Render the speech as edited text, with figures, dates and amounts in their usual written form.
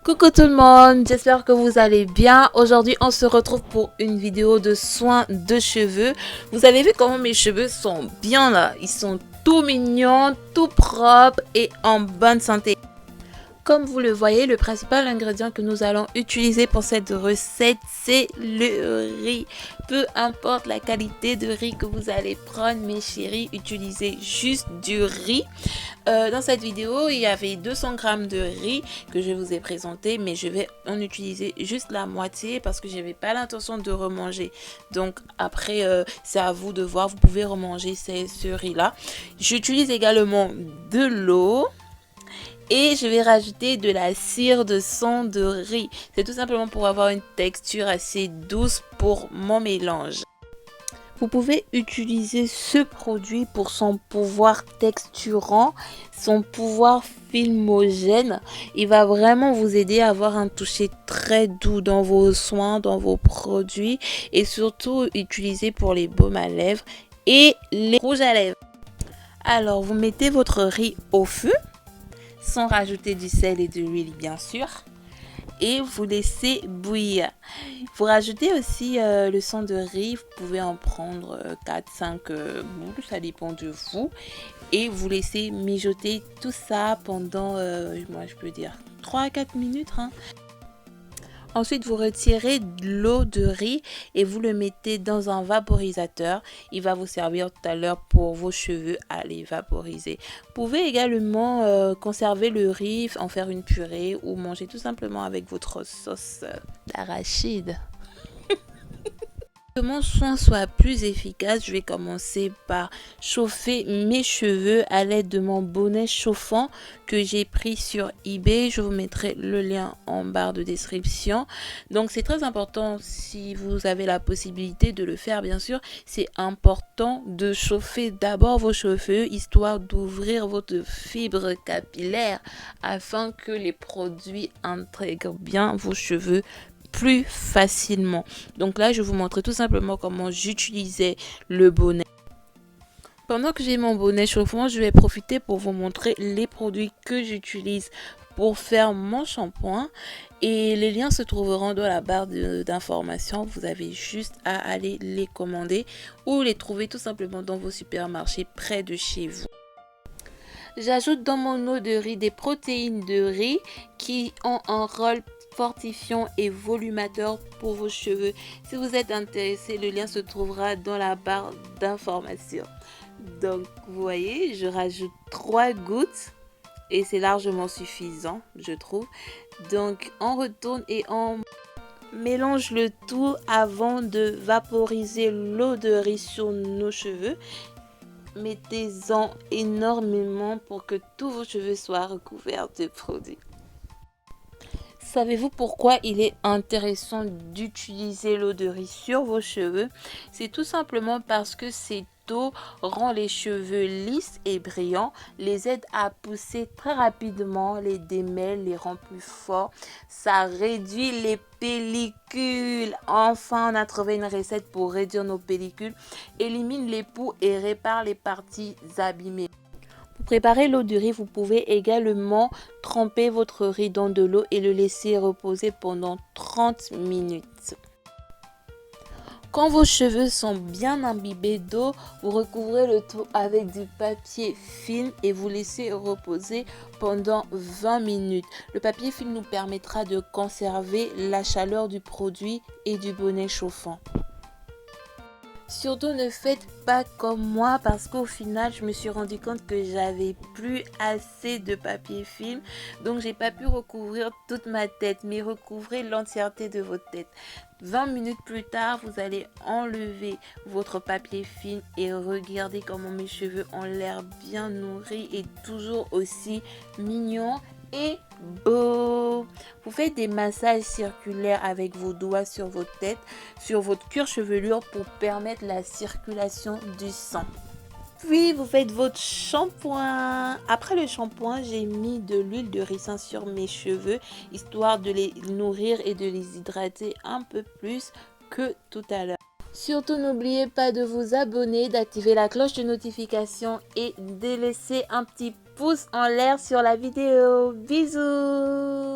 Coucou tout le monde, j'espère que vous allez bien. Aujourd'hui, on se retrouve pour une vidéo de soins de cheveux. Vous avez vu comment mes cheveux sont bien là. Ils sont tout mignons, tout propres et en bonne santé. Comme vous le voyez, le principal ingrédient que nous allons utiliser pour cette recette, c'est le riz. Peu importe la qualité de riz que vous allez prendre, mes chéris, utilisez juste du riz. Dans cette vidéo, il y avait 200 g de riz que je vous ai présenté, mais je vais en utiliser juste la moitié parce que je n'avais pas l'intention de remanger. Donc après, c'est à vous de voir, vous pouvez remanger ce riz-là. J'utilise également de l'eau. Et je vais rajouter de la cire de son de riz. C'est tout simplement pour avoir une texture assez douce pour mon mélange. Vous pouvez utiliser ce produit pour son pouvoir texturant, son pouvoir filmogène. Il va vraiment vous aider à avoir un toucher très doux dans vos soins, dans vos produits. Et surtout utilisé pour les baumes à lèvres et les rouges à lèvres. Alors, vous mettez votre riz au feu, sans rajouter du sel et de l'huile bien sûr, et vous laissez bouillir. Vous rajoutez aussi le son de riz, vous pouvez en prendre 4-5 boules, ça dépend de vous, et vous laissez mijoter tout ça pendant, moi je peux dire 3-4 minutes. Ensuite, vous retirez de l'eau de riz et vous le mettez dans un vaporisateur. Il va vous servir tout à l'heure pour vos cheveux à les vaporiser. Vous pouvez également conserver le riz, en faire une purée ou manger tout simplement avec votre sauce d'arachide. Que mon soin soit plus efficace, je vais commencer par chauffer mes cheveux à l'aide de mon bonnet chauffant que j'ai pris sur eBay. Je vous mettrai le lien en barre de description. Donc c'est très important, si vous avez la possibilité de le faire bien sûr, c'est important de chauffer d'abord vos cheveux histoire d'ouvrir votre fibre capillaire afin que les produits intègrent bien vos cheveux plus facilement. Donc là, je vais vous montrer tout simplement comment j'utilisais le bonnet. Pendant que j'ai mon bonnet chauffant, je vais profiter pour vous montrer les produits que j'utilise pour faire mon shampoing. Et les liens se trouveront dans la barre d'informations. Vous avez juste à aller les commander ou les trouver tout simplement dans vos supermarchés près de chez vous. J'ajoute dans mon eau de riz des protéines de riz qui ont un rôle fortifiant et volumateur pour vos cheveux. Si vous êtes intéressé, le lien se trouvera dans la barre d'information. Donc vous voyez, je rajoute 3 gouttes et c'est largement suffisant, je trouve. Donc on retourne et on mélange le tout avant de vaporiser l'eau de riz sur nos cheveux. Mettez-en énormément pour que tous vos cheveux soient recouverts de produits. Savez-vous pourquoi il est intéressant d'utiliser l'eau de riz sur vos cheveux? C'est tout simplement parce que cette eau rend les cheveux lisses et brillants, les aide à pousser très rapidement, les démêle, les rend plus forts. Ça réduit les pellicules. Enfin, on a trouvé une recette pour réduire nos pellicules. Élimine les poux et répare les parties abîmées. Pour préparer l'eau de riz, vous pouvez également tremper votre riz dans de l'eau et le laisser reposer pendant 30 minutes. Quand vos cheveux sont bien imbibés d'eau, vous recouvrez le tout avec du papier film et vous laissez reposer pendant 20 minutes. Le papier film nous permettra de conserver la chaleur du produit et du bonnet chauffant. Surtout ne faites pas comme moi parce qu'au final je me suis rendu compte que j'avais plus assez de papier film, donc j'ai pas pu recouvrir toute ma tête, mais recouvrez l'entièreté de votre tête. 20 minutes plus tard, vous allez enlever votre papier film et regardez comment mes cheveux ont l'air bien nourris et toujours aussi mignons et beau. Vous faites des massages circulaires avec vos doigts sur votre tête, sur votre cuir chevelure pour permettre la circulation du sang. Puis vous faites votre shampoing. Après le shampoing, j'ai mis de l'huile de ricin sur mes cheveux, histoire de les nourrir et de les hydrater un peu plus que tout à l'heure. Surtout n'oubliez pas de vous abonner, d'activer la cloche de notification et de laisser un petit pouce en l'air sur la vidéo. Bisous!